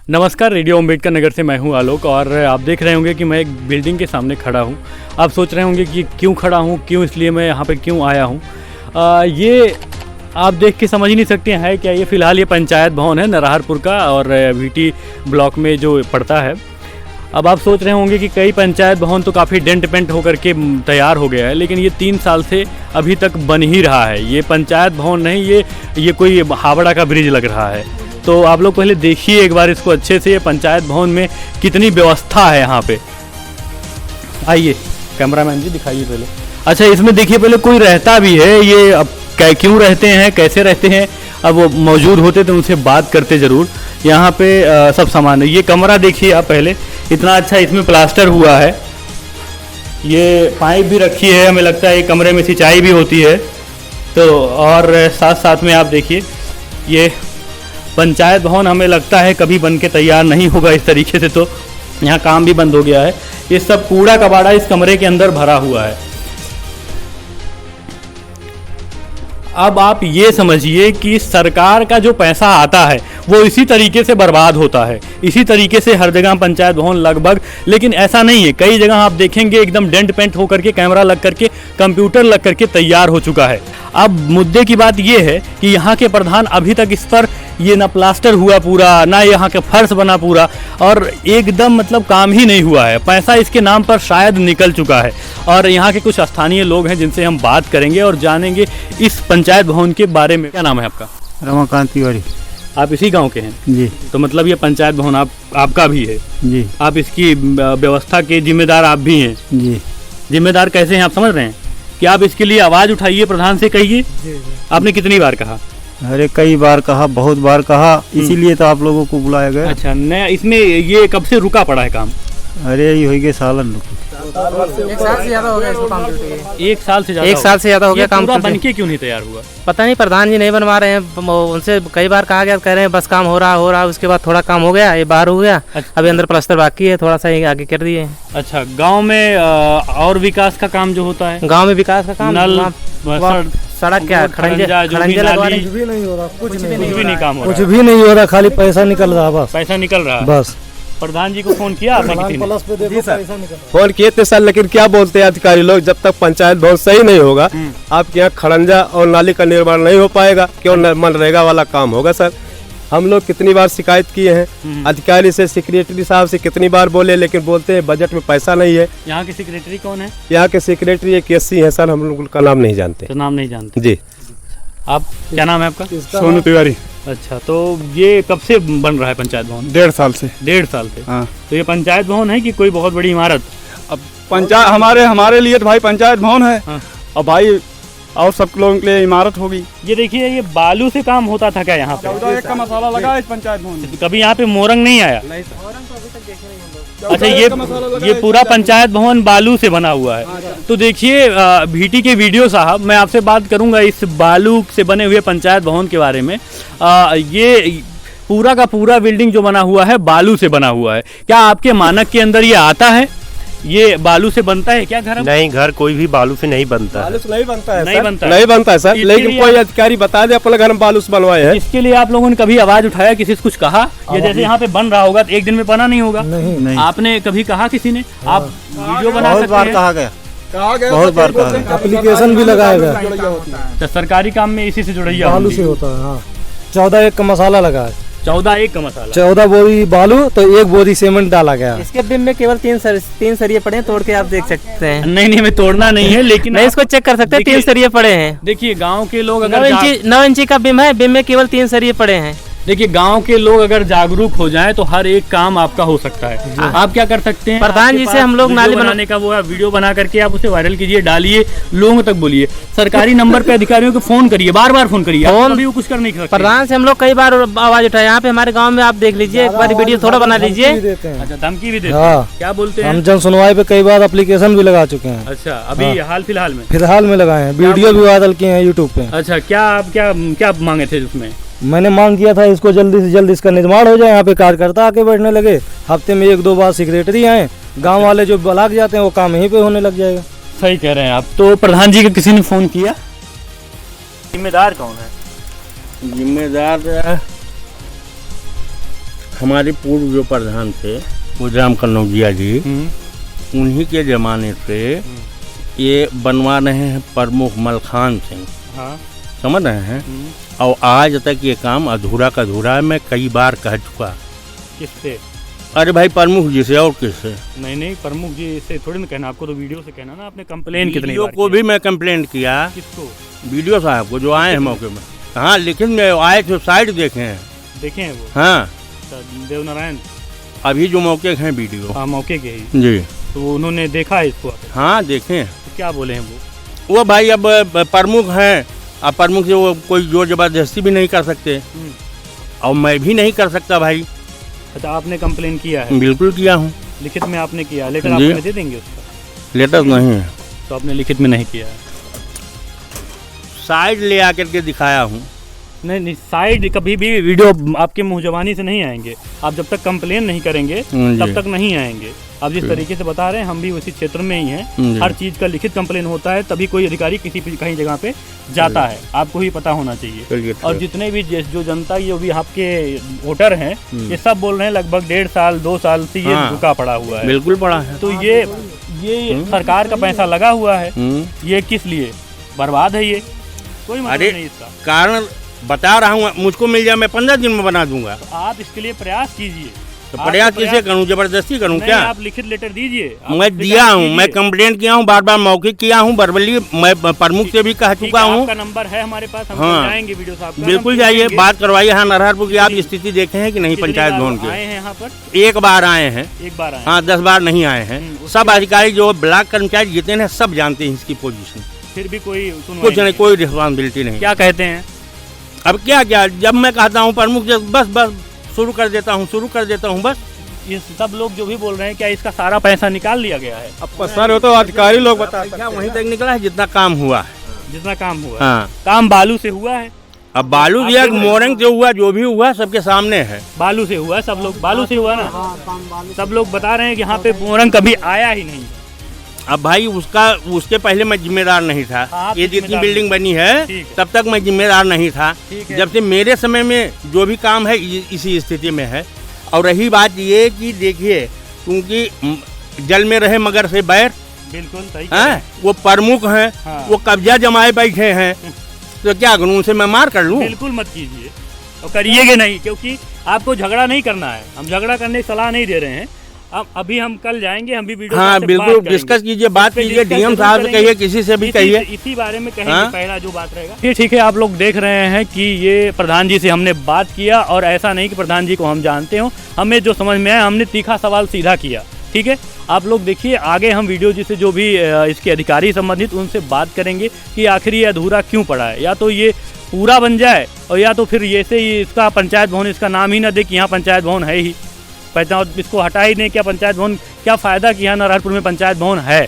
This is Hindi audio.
नमस्कार, रेडियो अम्बेडकर नगर से मैं हूं आलोक और आप देख रहे होंगे कि मैं एक बिल्डिंग के सामने खड़ा हूं। आप सोच रहे होंगे कि क्यों खड़ा हूं, क्यों, इसलिए मैं यहां पे क्यों आया हूं। ये आप देख के समझ ही नहीं सकते हैं क्या। ये फ़िलहाल ये पंचायत भवन है नरहरपुर का और वीटी ब्लॉक में जो पड़ता है। अब आप सोच रहे होंगे कि कई पंचायत भवन तो काफ़ी डेंट पेंट होकर के तैयार हो गया है, लेकिन ये 3 साल से अभी तक बन ही रहा है। ये पंचायत भवन नहीं, ये कोई हावड़ा का ब्रिज लग रहा है। तो आप लोग पहले देखिए एक बार इसको अच्छे से, ये पंचायत भवन में कितनी व्यवस्था है यहाँ पे। आइए कैमरामैन जी दिखाइए पहले। अच्छा, इसमें देखिए पहले कोई रहता भी है। ये अब क्यों रहते हैं, कैसे रहते हैं, अब वो मौजूद होते तो उनसे बात करते ज़रूर। यहाँ पे सब सामान है। ये कमरा देखिए आप पहले, इतना अच्छा इसमें प्लास्टर हुआ है। ये पाइप भी रखी है, हमें लगता है ये कमरे में सिंचाई भी होती है। तो और साथ साथ में आप देखिए ये पंचायत भवन हमें लगता है कभी बन के तैयार नहीं होगा इस तरीके से। तो यहाँ काम भी बंद हो गया है। ये सब कूड़ा कबाड़ा इस कमरे के अंदर भरा हुआ है। अब आप ये समझिए कि सरकार का जो पैसा आता है वो इसी तरीके से बर्बाद होता है, इसी तरीके से हर जगह पंचायत भवन लगभग। लेकिन ऐसा नहीं है, कई जगह आप देखेंगे एकदम डेंट पेंट होकर के, कैमरा लग करके, कंप्यूटर लग करके तैयार हो चुका है। अब मुद्दे की बात ये है कि यहाँ के प्रधान अभी तक इस पर ये ना प्लास्टर हुआ पूरा, ना यहाँ का फर्श बना पूरा, और एकदम मतलब काम ही नहीं हुआ है। पैसा इसके नाम पर शायद निकल चुका है। और यहाँ के कुछ स्थानीय लोग हैं जिनसे हम बात करेंगे और जानेंगे इस पंचायत भवन के बारे में। क्या नाम है आपका? रमाकांत तिवारी। आप इसी गांव के हैं जी। तो मतलब ये पंचायत भवन आपका भी है जी। आप इसकी व्यवस्था के जिम्मेदार आप भी हैं जी। जिम्मेदार कैसे हैं आप समझ रहे हैं कि आप इसके लिए आवाज़ उठाइए, प्रधान से कहिए। आपने कितनी बार कहा? अरे कई बार कहा, बहुत बार कहा, इसीलिए तो आप लोगों को बुलाया गया। अच्छा, नया इसमें ये कब से रुका पड़ा है काम? अरे ये हो गया सालन। 1 साल से ज्यादा हो गया इसको काम करते। 1 साल से ज्यादा हो गया काम पूरा बन के क्यों नहीं तैयार हुआ? पता नहीं, प्रधान जी नहीं बनवा रहे हैं। उनसे कई बार कहा गया, कह रहे हैं बस काम हो रहा। उसके बाद थोड़ा काम हो गया, ये बाहर हो गया। अच्छा। अभी अंदर प्लास्टर बाकी है, थोड़ा सा आगे कर दिए। अच्छा, गांव में और विकास का काम जो होता है, गांव में विकास का काम, नल, सड़क क्या खड़ंजा लगवा रहे हैं। कुछ भी नहीं हो रहा, कुछ भी नहीं काम हो रहा, कुछ भी नहीं हो रहा, खाली पैसा निकल रहा, बस पैसा निकल रहा। बस। प्रधान जी को फोन किया आपने किसी ने? फोन किए थे सर, लेकिन क्या बोलते हैं अधिकारी लोग, जब तक पंचायत भवन सही नहीं होगा आपके यहाँ खड़ंजा और नाली का निर्माण नहीं हो पाएगा। क्यों मनरेगा वाला काम होगा सर। हम लोग कितनी बार शिकायत किए हैं अधिकारी से, सेक्रेटरी साहब से कितनी बार बोले, लेकिन बोलते हैं बजट में पैसा नहीं है। यहाँ के सेक्रेटरी कौन है? यहाँ के सेक्रेटरी एक एससी है सर, हम लोग का नाम नहीं जानते। तो नाम नहीं जानते जी। आप क्या नाम है आपका? सोनू तिवारी। अच्छा, तो ये कब से बन रहा है पंचायत भवन? 1.5 साल से। 1.5 साल से। हाँ। तो ये पंचायत भवन है कि कोई बहुत बड़ी इमारत? अब पंचायत हमारे लिए तो भाई पंचायत भवन है। हाँ। और भाई और सब लोगों के लिए इमारत होगी। ये देखिए, ये बालू से काम होता था क्या यहाँ पे? 14 एक का मसाला लगा इस पंचायत भवन में। कभी यहाँ पे मोरंग नहीं आया? नहीं सर। अच्छा, ये पूरा पंचायत भवन बालू से बना हुआ है। तो देखिए भीटी के वीडियो साहब, मैं आपसे बात करूंगा इस बालू से बने हुए पंचायत भवन के बारे में। ये पूरा का पूरा बिल्डिंग जो बना हुआ है बालू से बना हुआ है। क्या आपके मानक के अंदर ये आता है? ये बालू से बनता है क्या घर? नहीं, घर कोई भी बालू से नहीं बनता है। बालू से नहीं बनता है, नहीं बनता है सर। लेकिन कोई अधिकारी बता दे अपने घर में बालू से बनवाए हैं। इसके लिए आप लोगों ने कभी आवाज उठाया, किसी से कुछ कहा? ये जैसे यहाँ पे बन रहा होगा तो एक दिन में बना नहीं होगा। नहीं। आपने कभी कहा किसी ने? आप वीडियो बना बहुत सकते बार हैं। कहा गया, बहुत बार कहा गया। एप्लीकेशन भी लगाया गया। तो सरकारी काम में इसी से जुड़ैया बालू से होता है। हाँ, 14 एक का मसाला लगा है। 14 एक का मसाला, 14 बोरी बालू तो 1 बोरी सीमेंट डाला गया। इसके बिम में केवल 3 सरिये पड़े हैं, तोड़ के आप देख सकते हैं। नहीं, हमें तोड़ना नहीं है, लेकिन नहीं, इसको चेक कर सकते हैं। 3 सरिये पड़े हैं। देखिए गांव के लोग अगर 9 इंची का बिम है, बिम में केवल 3 सरिये पड़े हैं। देखिए गांव के लोग अगर जागरूक हो जाएं तो हर एक काम आपका हो सकता है। आप क्या कर सकते हैं? प्रधान जी से हम लोग नाली बनाने का वो है, वीडियो बना करके आप उसे वायरल कीजिए, डालिए, लोगों तक बोलिए। सरकारी नंबर पे अधिकारियों को फोन करिए, बार फोन करिए। फोन भी वो कुछ कर नहीं सकते। प्रधान से हम लोग कई बार आवाज उठाए। यहाँ पे हमारे गाँव में आप देख लीजिए, एक बार वीडियो थोड़ा बना लीजिए। अच्छा, धमकी भी देते हैं? क्या बोलते हैं? हम जन सुनवाई पे कई बार एप्लीकेशन भी लगा चुके हैं। अच्छा, अभी फिलहाल में लगाए हैं, वीडियो भी वायरल किए हैं यूट्यूब पे। अच्छा, क्या मांगे थे उसमें? मैंने मांग किया था इसको जल्दी से जल्दी इसका निर्माण हो जाए। यहाँ पे कार्यकर्ता आके बैठने लगे, हफ्ते में 1-2 बार सेक्रेटरी आए, गांव वाले जो ब्लॉक जाते हैं वो काम यहीं पे होने लग जाएगा। सही कह रहे हैं आप। तो प्रधान जी का किसी ने फोन किया? जिम्मेदार कौन है? जिम्मेदार हमारे पूर्व जो प्रधान थे उदराम कन्नौजिया जी, उन्हीं के ज़माने से ये बनवा रहे हैं प्रमुख मलखान सिंह। हाँ। समझ रहे हैं। और आज तक ये काम अधूरा का अधूरा है। मैं कई बार कह चुका। किससे? अरे भाई प्रमुख जी से और किससे? नहीं, प्रमुख जी से थोड़ी ना कहना, आपको तो वीडियो से कहना ना। आपने कंप्लेन कितनी वीडियो बार को भी मैं कंप्लेंट किया। किसको? वीडियो साहब को जो आए हैं मौके में। हाँ, लेकिन मैं आए थे साइड देखे हैं। देखे हैं वो? हाँ, देवनारायण अभी जो मौके हैं वीडियो। हाँ, मौके के ही जी। तो उन्होंने देखा है इसको? हाँ देखे हैं। तो क्या बोले हैं वो भाई अब प्रमुख हैं, अब प्रमुख से वो कोई जोर जबरदस्ती भी नहीं कर सकते और मैं भी नहीं कर सकता भाई। अच्छा, आपने कंप्लेन किया है? बिल्कुल किया हूँ। लिखित में आपने किया, लेटर जी। आपने दे देंगे उसका? लेटर नहीं है। तो आपने लिखित में नहीं किया है? साइड ले आकर के दिखाया हूँ। नहीं, साइड कभी भी वीडियो आपके मुंह जबानी से नहीं आएंगे। आप जब तक कंप्लेन नहीं करेंगे तब तक नहीं आएंगे। आप जिस तरीके से बता रहे हैं, हम भी उसी क्षेत्र में ही हैं। हर चीज़ का लिखित कंप्लेन होता है, तभी कोई अधिकारी किसी भी कहीं जगह पे जाता है। आपको ही पता होना चाहिए। और जितने भी जो जनता, ये भी आपके वोटर हैं, ये सब बोल रहे हैं लगभग 1.5 साल 2 साल से ये रुका पड़ा हुआ है। बिल्कुल पड़ा है। तो ये सरकार का पैसा लगा हुआ है। ये किस लिए बर्बाद है? ये कोई मतलब नहीं इसका। कारण बता रहा हूँ, मुझको मिल जाए मैं 15 दिन में बना दूंगा। तो आप इसके लिए प्रयास कीजिए। तो प्रयास कैसे करूँ? जबरदस्ती करूँ क्या? आप लिखित लेटर दीजिए। मैं दिया हूँ, मैं कंप्लेंट किया हूँ, बार बार मौखिक किया हूँ, वर्बली मैं प्रमुख से भी कह चुका हूँ। आपका नंबर है हमारे पास, हम जाएंगे वीडियो साहब। बिल्कुल जाइए, बात करवाइए। हाँ, नरहरपुर की आप स्थिति देखे हैं कि नहीं? पंचायत भवन के आए हैं यहाँ पर? एक बार आए हैं। एक बार आए? हाँ, 10 बार नहीं आए हैं। सब अधिकारी जो ब्लॉक कर्मचारी जितने हैं सब जानते हैं इसकी पोजीशन। फिर भी कोई कुछ नहीं, कोई रिस्पॉन्सिबिलिटी नहीं। क्या कहते हैं? अब क्या जब मैं कहता हूँ प्रमुख बस शुरू कर देता हूँ बस। ये सब लोग जो भी बोल रहे हैं, क्या इसका सारा पैसा निकाल लिया गया है? अब सर हो तो अधिकारी लोग बता सकते हैं। वहीं तक निकला है जितना काम हुआ है। जितना काम हुआ हाँ। काम बालू से हुआ है। अब बालू दिया, मोरंग से हुआ, जो भी हुआ सबके सामने है। बालू से हुआ है, सब लोग बालू से हुआ ना। सब लोग बता रहे हैं कि यहाँ पे मोरंग कभी आया ही नहीं। अब भाई उसके पहले मैं जिम्मेदार नहीं था। ये जितनी बिल्डिंग बनी है तब तक मैं जिम्मेदार नहीं था। जब से मेरे समय में जो भी काम है इसी स्थिति में है। और रही बात ये कि देखिए, क्योंकि जल में रहे मगर से बैर। बिल्कुल सही है। वो प्रमुख हैं। हाँ। वो कब्जा जमाए बैठे हैं। तो क्या करूँ, उनसे मैं मार कर लूँ? बिल्कुल मत कीजिए और करिएगा नहीं, क्योंकि आपको झगड़ा नहीं करना है। हम झगड़ा करने की सलाह नहीं दे रहे हैं। अब अभी हम कल जाएंगे, हम भी वीडियो। हाँ बिल्कुल डिस्कस कीजिए, बात कीजिए, डीएम साहब से कहिए, किसी से भी कहिए, इसी बारे में कहेंगे। पहला जो बात रहेगा। ठीक है, आप लोग देख रहे हैं कि ये प्रधान जी से हमने बात किया, और ऐसा नहीं कि प्रधान जी को हम जानते हो। हमें जो समझ में आया, हमने तीखा सवाल सीधा किया। ठीक है, आप लोग देखिए, आगे हम वीडियो जी से जो भी इसके अधिकारी संबंधित उनसे बात करेंगे कि आखिर ये अधूरा क्यों पड़ा है। या तो ये पूरा बन जाए, और या तो फिर ये से ही इसका पंचायत भवन, इसका नाम ही ना दे कि यहाँ पंचायत भवन है ही, इसको हटा ही नहीं। क्या पंचायत भवन, क्या फ़ायदा कि यहाँ नरहरपुर में पंचायत भवन है?